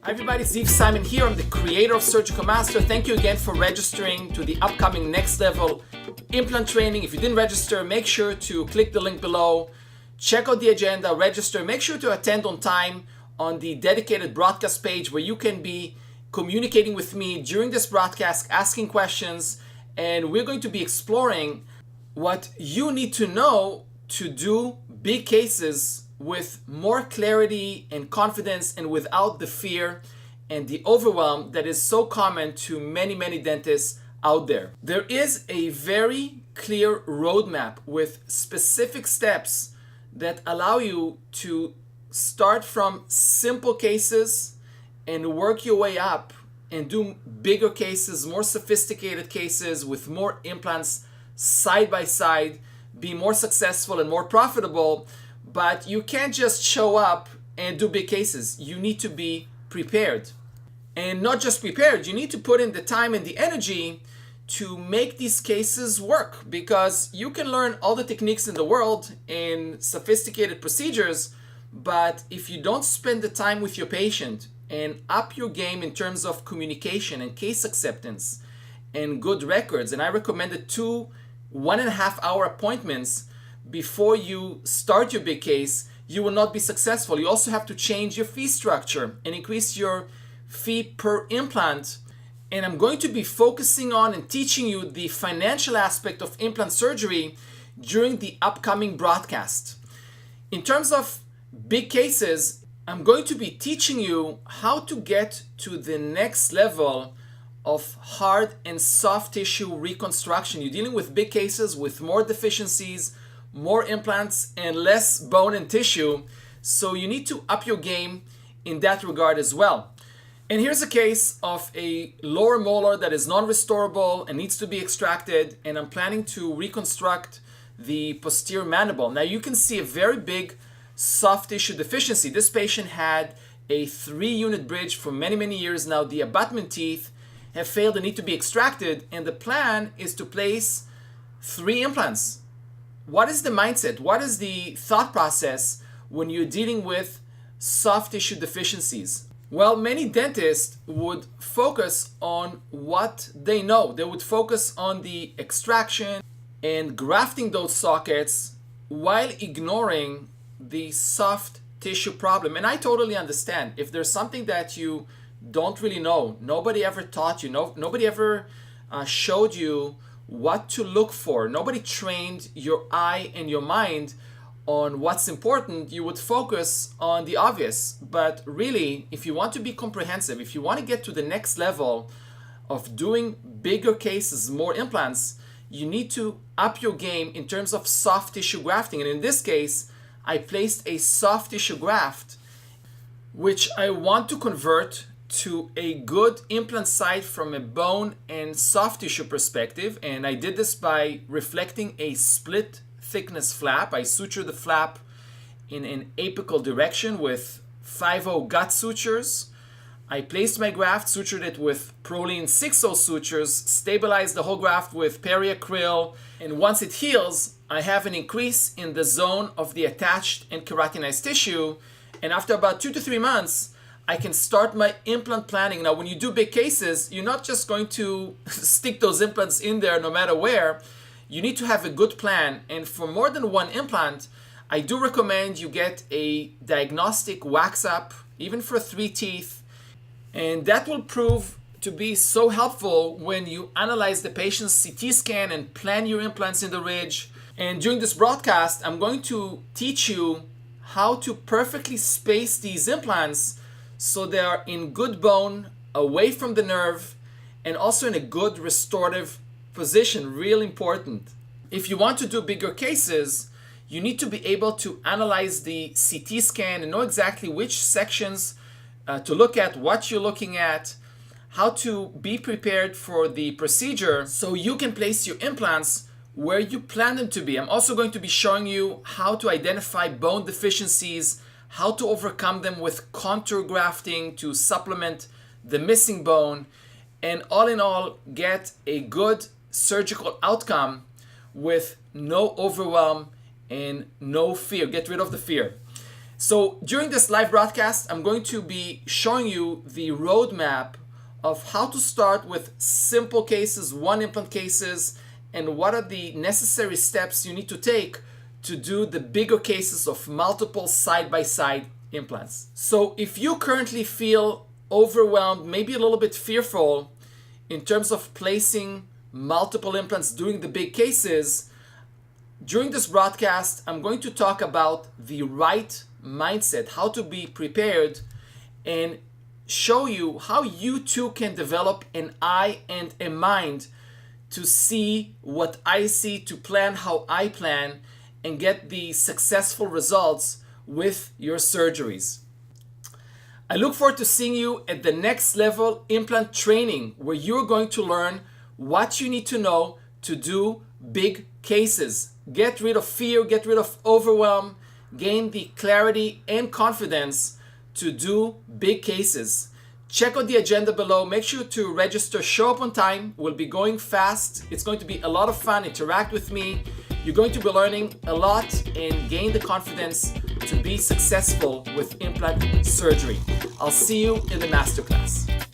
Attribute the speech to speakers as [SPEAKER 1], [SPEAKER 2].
[SPEAKER 1] Hi everybody, Ziv Simon here. I'm the creator of Surgical Master. Thank you again for registering to the upcoming next level implant training. If you didn't register, make sure to click the link below, check out the agenda, register. Make sure to attend on time on the dedicated broadcast page where you can be communicating with me during this broadcast, asking questions, and we're going to be exploring what you need to know to do big cases with more clarity and confidence and without the fear and the overwhelm that is so common to many dentists out there. There is a very clear roadmap with specific steps that allow you to start from simple cases and work your way up and do bigger cases, more sophisticated cases with more implants side by side, be more successful and more profitable. But you can't just show up and do big cases. You need to be prepared. And not just prepared, you need to put in the time and the energy to make these cases work, because you can learn all the techniques in the world in sophisticated procedures, but if you don't spend the time with your patient and up your game in terms of communication and case acceptance and good records, and I recommended 2 1.5-hour appointments before you start your big case, you will not be successful. You also have to change your fee structure and increase your fee per implant. And I'm going to be focusing on and teaching you the financial aspect of implant surgery during the upcoming broadcast. In terms of big cases, I'm going to be teaching you how to get to the next level of hard and soft tissue reconstruction. You're dealing with big cases with more deficiencies, more implants, and less bone and tissue, so you need to up your game in that regard as well. And here's a case of a lower molar that is non-restorable and needs to be extracted, and I'm planning to reconstruct the posterior mandible. Now you can see a very big soft tissue deficiency. This patient had a 3-unit bridge for many years now. The abutment teeth have failed and need to be extracted, and the plan is to place 3 implants. What is the mindset? What is the thought process when you're dealing with soft tissue deficiencies? Well, many dentists would focus on what they know. They would focus on the extraction and grafting those sockets while ignoring the soft tissue problem. And I totally understand. If there's something that you don't really know, nobody ever taught you, nobody ever showed you what to look for, nobody trained your eye and your mind on what's important, you would focus on the obvious. But really, if you want to be comprehensive, if you want to get to the next level of doing bigger cases, more implants, you need to up your game in terms of soft tissue grafting. And in this case, I placed a soft tissue graft, which I want to convert to a good implant site from a bone and soft tissue perspective. And I did this by reflecting a split thickness flap. I sutured the flap in an apical direction with 5/0 gut sutures. I placed my graft, sutured it with Prolene 6/0 sutures, stabilized the whole graft with periacryl, and once it heals, I have an increase in the zone of the attached and keratinized tissue. And after about 2 to 3 months, I can start my implant planning. Now, when you do big cases, you're not just going to stick those implants in there no matter where. You need to have a good plan. And for more than 1 implant, I do recommend you get a diagnostic wax up, even for 3 teeth. And that will prove to be so helpful when you analyze the patient's CT scan and plan your implants in the ridge. And during this broadcast, I'm going to teach you how to perfectly space these implants so they are in good bone, away from the nerve, and also in a good restorative position. Real important. If you want to do bigger cases, you need to be able to analyze the CT scan and know exactly which sections to look at, what you're looking at, how to be prepared for the procedure so you can place your implants where you plan them to be. I'm also going to be showing you how to identify bone deficiencies, how to overcome them with contour grafting to supplement the missing bone, and all in all, get a good surgical outcome with no overwhelm and no fear. Get rid of the fear. So during this live broadcast, I'm going to be showing you the roadmap of how to start with simple cases, one implant cases, and what are the necessary steps you need to take to do the bigger cases of multiple side-by-side implants. So if you currently feel overwhelmed, maybe a little bit fearful in terms of placing multiple implants, doing the big cases, during this broadcast, I'm going to talk about the right mindset, how to be prepared, and show you how you too can develop an eye and a mind to see what I see, to plan how I plan, and get the successful results with your surgeries. I look forward to seeing you at the next level implant training, where you're going to learn what you need to know to do big cases. Get rid of fear, get rid of overwhelm, gain the clarity and confidence to do big cases. Check out the agenda below. Make sure to register. Show up on time. We'll be going fast. It's going to be a lot of fun. Interact with me. You're going to be learning a lot and gain the confidence to be successful with implant surgery. I'll see you in the masterclass.